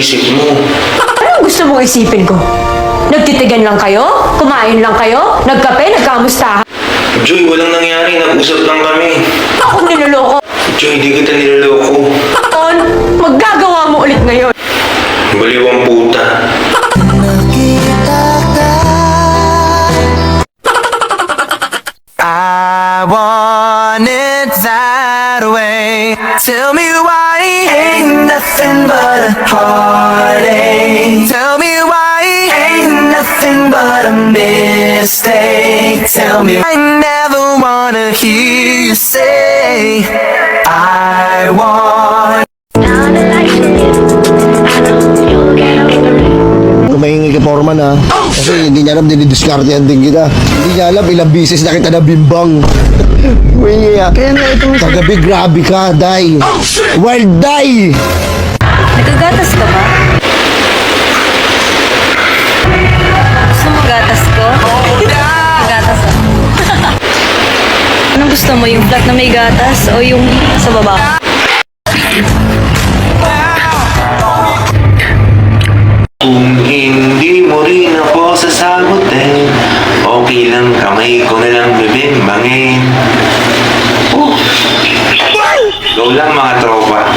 iniisip mo? Anong gusto mong isipin ko? Nagtitigan lang kayo? Kumain lang kayo? Nagkape? Nagkamustahan? Joy, walang nangyari. Nag-usap lang kami. Akong niloloko. Joy, di kita niloloko. On, maggagawa mo ulit ngayon. Baliw ang puta. I want it that way. Tell me why ain't nothing but a heartache. Tell me why ain't nothing but a mistake. Tell me I never wanna hear you say I want. Tumahingi ka, Foreman, ha? Kasi hindi niya alam, dinidiskartehan din kita. Hindi niya alam, ilang bisis na kita nabimbang. Tumahingi, ha? Kaya nga itong... Kagabi, grabe ka, Day. Wild Day! Nagagatas ka ba? Gusto mo gatas ko? Gatas ah. Anong gusto mo? Yung flat na may gatas o yung sa baba? Kung hindi mo rin ako sasagutin, okay lang, kamay ko na lang bibimbangin. Oh. Go lang mga tropa.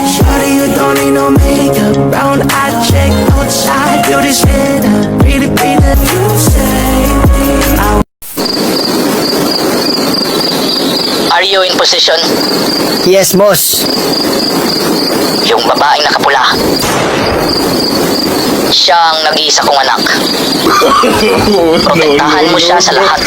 Shawty, you don't need no makeup. Brown eye check, outside, do this shit up. Pretty, pretty, you say Are you in position? Yes, boss. Yung babaeng nakapula. Siya ang nag-iisa kong anak. Protektahan mo siya sa lahat.